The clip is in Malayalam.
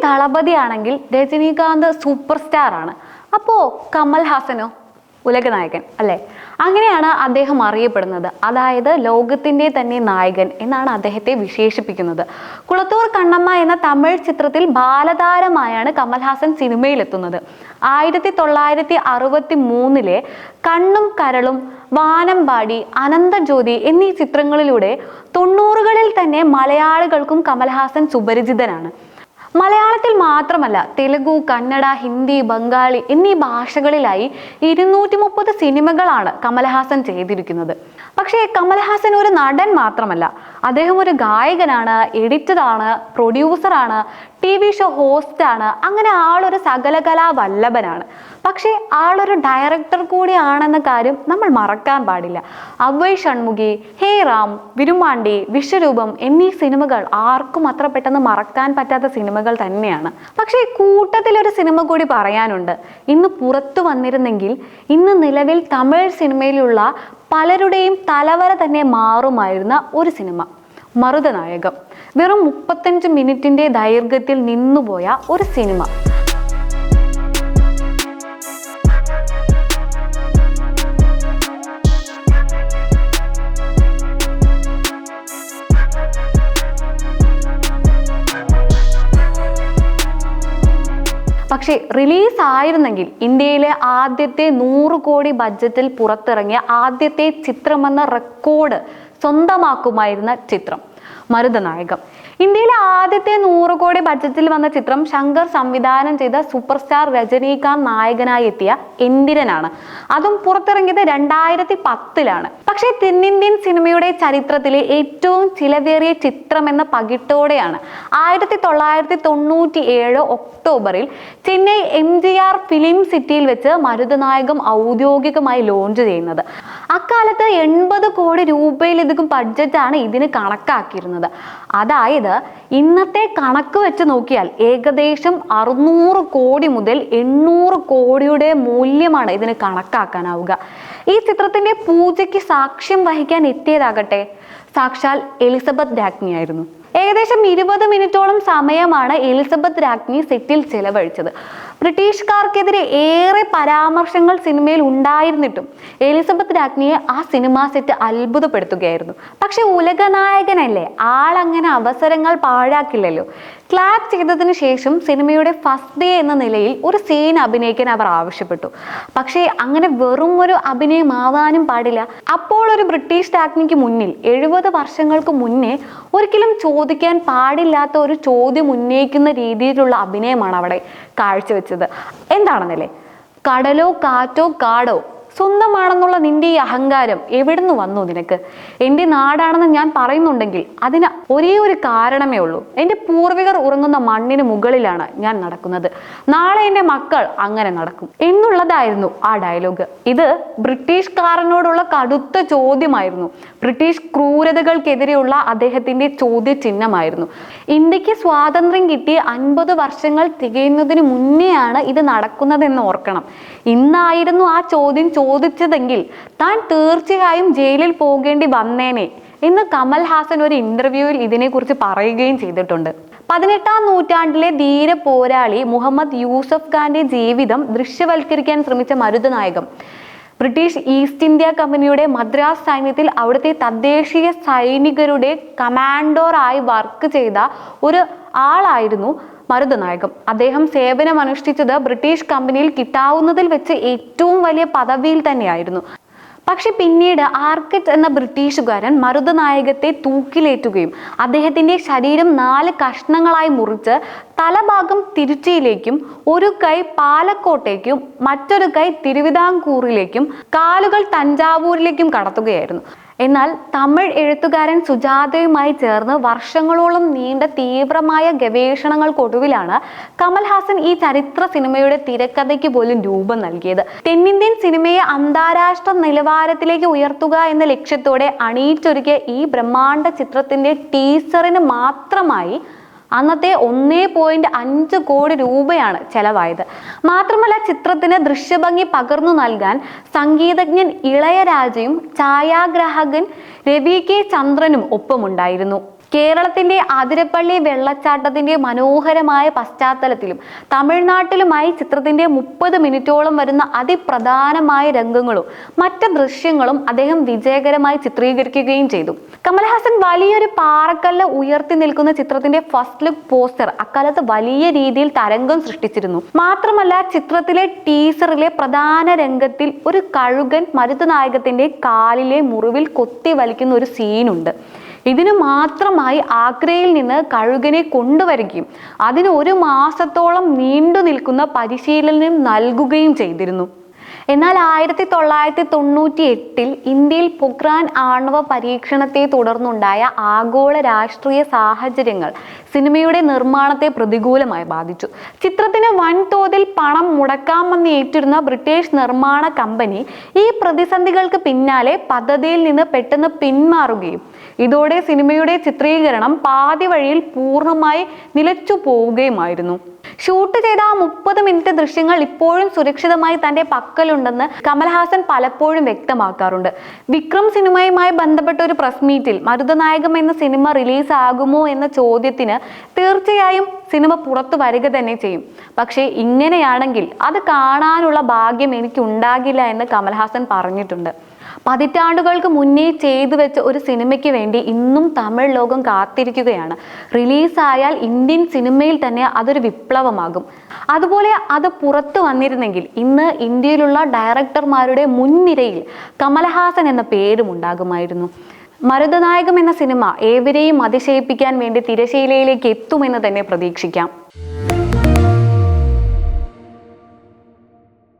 ദളപതിയാണെങ്കിൽ രജനീകാന്ത് സൂപ്പർ സ്റ്റാർ ആണ്. അപ്പോൾ കമൽ ഹാസനോ ഉലകനായകൻ അല്ലേ? അങ്ങനെയാണ് അദ്ദേഹം അറിയപ്പെടുന്നത്. അതായത് ലോകത്തിൻ്റെ തന്നെ നായകൻ എന്നാണ് അദ്ദേഹത്തെ വിശേഷിപ്പിക്കുന്നത്. കുളത്തൂർ കണ്ണമ്മ എന്ന തമിഴ് ചിത്രത്തിൽ ബാലതാരമായാണ് കമൽഹാസൻ സിനിമയിലെത്തുന്നത്. 1963 കണ്ണും കരളും, വാനമ്പാടി, അനന്തജ്യോതി എന്നീ ചിത്രങ്ങളിലൂടെ 90കളിൽ തന്നെ മലയാളികൾക്കും കമൽഹാസൻ സുപരിചിതനാണ്. മലയാളത്തിൽ മാത്രമല്ല, തെലുഗു, കന്നഡ, ഹിന്ദി, ബംഗാളി എന്നീ ഭാഷകളിലായി 230 സിനിമകളാണ് കമൽഹാസൻ ചെയ്തിരിക്കുന്നത്. പക്ഷേ കമൽഹാസൻ ഒരു നടൻ മാത്രമല്ല, അദ്ദേഹം ഒരു ഗായകനാണ്, എഡിറ്ററാണ്, പ്രൊഡ്യൂസറാണ്, TV ഷോ ഹോസ്റ്റാണ്. അങ്ങനെ ആളൊരു സകലകലാ വല്ലഭനാണ്. പക്ഷേ ആളൊരു ഡയറക്ടർ കൂടിയാണെന്ന കാര്യം നമ്മൾ മറക്കാൻ പാടില്ല. അവൈ ഷൺമുഖി, ഹേ റാം, വിരുമാണ്ടി, വിശ്വരൂപം എന്നീ സിനിമകൾ ആർക്കും അത്ര പെട്ടെന്ന് മറക്കാൻ പറ്റാത്ത സിനിമകൾ തന്നെയാണ്. പക്ഷേ കൂട്ടത്തിലൊരു സിനിമ കൂടി പറയാനുണ്ട്. ഇന്ന് പുറത്തു വന്നിരുന്നെങ്കിൽ ഇന്ന് നിലവിൽ തമിഴ് സിനിമയിലുള്ള പലരുടെയും തലവര തന്നെ മാറുമായിരുന്ന ഒരു സിനിമ, മരുതനായകം. വെറും 35 മിനിറ്റിന്റെ ദൈർഘ്യത്തിൽ നിന്നുപോയ ഒരു സിനിമ. പക്ഷേ റിലീസ് ആയിരുന്നെങ്കിൽ ഇന്ത്യയിലെ ആദ്യത്തെ 100 കോടി ബഡ്ജറ്റിൽ പുറത്തിറങ്ങിയ ആദ്യത്തെ ചിത്രമെന്ന റെക്കോർഡ് സ്വന്തമാക്കുമായിരുന്ന ചിത്രം മരുതനായകം. ഇന്ത്യയിലെ ആദ്യത്തെ 100 കോടി ബഡ്ജറ്റിൽ വന്ന ചിത്രം ശങ്കർ സംവിധാനം ചെയ്ത സൂപ്പർ സ്റ്റാർ രജനീകാന്ത് നായകനായി എത്തിയ എന്തിരനാണ്. അതും പുറത്തിറങ്ങിയത് 2010 പക്ഷേ തെന്നിന്ത്യൻ സിനിമയുടെ ചരിത്രത്തിലെ ഏറ്റവും ചിലവേറിയ ചിത്രം എന്ന പകിട്ടോടെയാണ് 1997 ഒക്ടോബറിൽ ചെന്നൈ MGR ഫിലിം സിറ്റിയിൽ വെച്ച് മരുതനായകം ഔദ്യോഗികമായി ലോഞ്ച് ചെയ്യുന്നത്. അക്കാലത്ത് 80 കോടി രൂപയിലധികം ബഡ്ജറ്റാണ് ഇതിന് കണക്കാക്കിയിരുന്നത്. അതായത് ഇന്നത്തെ കണക്ക് വെച്ച് നോക്കിയാൽ ഏകദേശം 600 കോടി മുതൽ 800 കോടിയുടെ മൂല്യമാണ് ഇതിന് കണക്കാക്കാനാവുക. ഈ ചിത്രത്തിന്റെ പൂജയ്ക്ക് സാക്ഷ്യം വഹിക്കാൻ എത്തിയതാകട്ടെ സാക്ഷാൽ എലിസബത്ത് രാജ്ഞിയായിരുന്നു. ഏകദേശം 20 മിനിറ്റോളം സമയമാണ് എലിസബത്ത് രാജ്ഞി സെറ്റിൽ ചെലവഴിച്ചത്. ബ്രിട്ടീഷുകാർക്കെതിരെ ഏറെ പരാമർശങ്ങൾ സിനിമയിൽ ഉണ്ടായിരുന്നിട്ടും എലിസബത്ത് രാജ്ഞിയെ ആ സിനിമാ സെറ്റ് അത്ഭുതപ്പെടുത്തുകയായിരുന്നു. പക്ഷെ ഉലകനായകനല്ലേ, ആളങ്ങനെ അവസരങ്ങൾ പാഴാക്കില്ലല്ലോ. ക്ലാപ്പ് ചെയ്തതിനു ശേഷം സിനിമയുടെ ഫസ്റ്റ് ഡേ എന്ന നിലയിൽ ഒരു സീൻ അഭിനയിക്കാൻ അവർ ആവശ്യപ്പെട്ടു. പക്ഷേ അങ്ങനെ വെറും ഒരു അഭിനയമാവാനും പാടില്ല. അപ്പോൾ ഒരു ബ്രിട്ടീഷ് രാജ്ഞിക്ക് മുന്നിൽ 70 വർഷങ്ങൾക്ക് മുന്നേ ഒരിക്കലും ചോദിക്കാൻ പാടില്ലാത്ത ഒരു ചോദ്യം ഉന്നയിക്കുന്ന രീതിയിലുള്ള അഭിനയമാണ് അവിടെ കാഴ്ചവെച്ചത്. എന്താണെന്നല്ലേ, കടലോ കാറ്റോ കാടോ സ്വന്തമാണെന്നുള്ള നിന്റെ ഈ അഹങ്കാരം എവിടുന്ന് വന്നു നിനക്ക്? എൻ്റെ നാടാണെന്ന് ഞാൻ പറയുന്നുണ്ടെങ്കിൽ അതിന് ഒരേ ഒരു കാരണമേ ഉള്ളൂ. എൻ്റെ പൂർവികർ ഉറങ്ങുന്ന മണ്ണിന് മുകളിലാണ് ഞാൻ നടക്കുന്നത്. നാളെ എൻ്റെ മക്കൾ അങ്ങനെ നടക്കും എന്നുള്ളതായിരുന്നു ആ ഡയലോഗ്. ഇത് ബ്രിട്ടീഷുകാരനോടുള്ള കടുത്ത ചോദ്യമായിരുന്നു. ബ്രിട്ടീഷ് ക്രൂരതകൾക്കെതിരെയുള്ള അദ്ദേഹത്തിന്റെ ചോദ്യചിഹ്നമായിരുന്നു. ഇന്ത്യക്ക് സ്വാതന്ത്ര്യം കിട്ടിയ 50 വർഷങ്ങൾ തികയുന്നതിന് മുന്നെയാണ് ഇത് നടക്കുന്നതെന്ന് ഓർക്കണം. ഇന്നായിരുന്നു ആ ചോദ്യം ചോദിച്ചതെങ്കിൽ താൻ തീർച്ചയായും ജയിലിൽ പോകേണ്ടി വന്നേനെ എന്ന് കമൽഹാസൻ ഒരു ഇന്റർവ്യൂവിൽ ഇതിനെക്കുറിച്ച് പറയുകയും ചെയ്തിട്ടുണ്ട്. 18ാം നൂറ്റാണ്ടിലെ ധീര പോരാളി മുഹമ്മദ് യൂസഫ് ഖാന്റെ ജീവിതം ദൃശ്യവൽക്കരിക്കാൻ ശ്രമിച്ച മരുതനായകം ബ്രിട്ടീഷ് ഈസ്റ്റ് ഇന്ത്യ കമ്പനിയുടെ മദ്രാസ് സൈന്യത്തിൽ അവിടുത്തെ തദ്ദേശീയ സൈനികരുടെ കമാൻഡോറായി വർക്ക് ചെയ്ത ഒരു ആളായിരുന്നു മരുതനായകം. അദ്ദേഹം സേവനമനുഷ്ഠിച്ചത് ബ്രിട്ടീഷ് കമ്പനിയിൽ കിട്ടാവുന്നതിൽ വെച്ച് ഏറ്റവും വലിയ പദവിയിൽ തന്നെയായിരുന്നു. പക്ഷെ പിന്നീട് ആർക്കറ്റ് എന്ന ബ്രിട്ടീഷുകാരൻ മരുതനായകത്തെ തൂക്കിലേറ്റുകയും അദ്ദേഹത്തിന്റെ ശരീരം 4 കഷ്ണങ്ങളായി മുറിച്ച് തലഭാഗം തിരുച്ചിയിലേക്കും ഒരു കൈ പാലക്കോട്ടേക്കും മറ്റൊരു കൈ തിരുവിതാംകൂറിലേക്കും കാലുകൾ തഞ്ചാവൂരിലേക്കും കടത്തുകയായിരുന്നു. എന്നാൽ തമിഴ് എഴുത്തുകാരൻ സുജാതയുമായി ചേർന്ന് വർഷങ്ങളോളം നീണ്ട തീവ്രമായ ഗവേഷണങ്ങൾക്കൊടുവിലാണ് കമൽഹാസൻ ഈ ചരിത്ര സിനിമയുടെ തിരക്കഥയ്ക്ക് പോലും രൂപം നൽകിയത്. തെന്നിന്ത്യൻ സിനിമയെ അന്താരാഷ്ട്ര നിലവാരത്തിലേക്ക് ഉയർത്തുക എന്ന ലക്ഷ്യത്തോടെ അണിയിച്ചൊരുക്കിയ ഈ ബ്രഹ്മാണ്ഡ ചിത്രത്തിന്റെ ടീസറിന് മാത്രമായി അന്നത്തെ 1.5 കോടി രൂപയാണ് ചെലവായത്. മാത്രമല്ല ചിത്രത്തിന് ദൃശ്യഭംഗി പകർന്നു നൽകാൻ സംഗീതജ്ഞൻ ഇളയരാജയും ഛായാഗ്രാഹകൻ രവി കെ ചന്ദ്രനും ഒപ്പമുണ്ടായിരുന്നു. കേരളത്തിന്റെ അതിരപ്പള്ളി വെള്ളച്ചാട്ടത്തിന്റെ മനോഹരമായ പശ്ചാത്തലത്തിലും തമിഴ്നാട്ടിലുമായി ചിത്രത്തിന്റെ 30 മിനിറ്റോളം വരുന്ന അതിപ്രധാനമായ രംഗങ്ങളും മറ്റ് ദൃശ്യങ്ങളും അദ്ദേഹം വിജയകരമായി ചിത്രീകരിക്കുകയും ചെയ്തു. കമൽഹാസൻ വലിയൊരു പാറക്കല്ല് ഉയർത്തി നിൽക്കുന്ന ചിത്രത്തിന്റെ ഫസ്റ്റ് ലുക്ക് പോസ്റ്റർ അക്കാലത്ത് വലിയ രീതിയിൽ തരംഗം സൃഷ്ടിച്ചിരുന്നു. മാത്രമല്ല, ചിത്രത്തിലെ ടീസറിലെ പ്രധാന രംഗത്തിൽ ഒരു കഴുകൻ മരുതനായകത്തിന്റെ കാലിലെ മുറിവിൽ കൊത്തി വലിക്കുന്ന ഒരു സീനുണ്ട്. ഇതിനു മാത്രമായി ആഗ്രയിൽ നിന്ന് കഴുകനെ കൊണ്ടുവരികയും അതിന് 1 മാസത്തോളം നീണ്ടു നിൽക്കുന്ന പരിശീലനം നൽകുകയും ചെയ്തിരുന്നു. എന്നാൽ 1998 ഇന്ത്യയിൽ പൊക്രാൻ ആണവ പരീക്ഷണത്തെ തുടർന്നുണ്ടായ ആഗോള രാഷ്ട്രീയ സാഹചര്യങ്ങൾ സിനിമയുടെ നിർമ്മാണത്തെ പ്രതികൂലമായി ബാധിച്ചു. ചിത്രത്തിന് വൻതോതിൽ പണം മുടക്കാമെന്ന് ഏറ്റിരുന്ന ബ്രിട്ടീഷ് നിർമ്മാണ കമ്പനി ഈ പ്രതിസന്ധികൾക്ക് പിന്നാലെ പദ്ധതിയിൽ നിന്ന് പെട്ടെന്ന് പിന്മാറുകയും ഇതോടെ സിനിമയുടെ ചിത്രീകരണം പാതി വഴിയിൽ പൂർണ്ണമായി നിലച്ചു പോവുകയുമായിരുന്നു. ഷൂട്ട് ചെയ്ത 30 മിനിറ്റ് ദൃശ്യങ്ങൾ ഇപ്പോഴും സുരക്ഷിതമായി തന്റെ പക്കലുണ്ടെന്ന് കമൽഹാസൻ പലപ്പോഴും വ്യക്തമാക്കാറുണ്ട്. വിക്രം സിനിമയുമായി ബന്ധപ്പെട്ട ഒരു പ്രസ് മീറ്റിൽ മരുതനായകം എന്ന സിനിമ റിലീസ് ആകുമോ എന്ന ചോദ്യത്തിന് തീർച്ചയായും സിനിമ പുറത്തു വരിക തന്നെ ചെയ്യും, പക്ഷേ ഇങ്ങനെയാണെങ്കിൽ അത് കാണാനുള്ള ഭാഗ്യം എനിക്ക് ഉണ്ടാകില്ല എന്ന് കമൽഹാസൻ പറഞ്ഞിട്ടുണ്ട്. പതിറ്റാണ്ടുകൾക്ക് മുന്നേ ചെയ്തു വെച്ച ഒരു സിനിമയ്ക്ക് വേണ്ടി ഇന്നും തമിഴ് ലോകം കാത്തിരിക്കുകയാണ്. റിലീസായാൽ ഇന്ത്യൻ സിനിമയിൽ തന്നെ അതൊരു വിപ്ലവമാകും. അതുപോലെ അത് പുറത്തു വന്നിരുന്നെങ്കിൽ ഇന്ന് ഇന്ത്യയിലുള്ള ഡയറക്ടർമാരുടെ മുൻനിരയിൽ കമൽഹാസൻ എന്ന പേരും ഉണ്ടാകുമായിരുന്നു. മരുതനായകം എന്ന സിനിമ ഏവരെയും അതിശയിപ്പിക്കാൻ വേണ്ടി തിരശീലയിലേക്ക് എത്തുമെന്ന് തന്നെ പ്രതീക്ഷിക്കാം.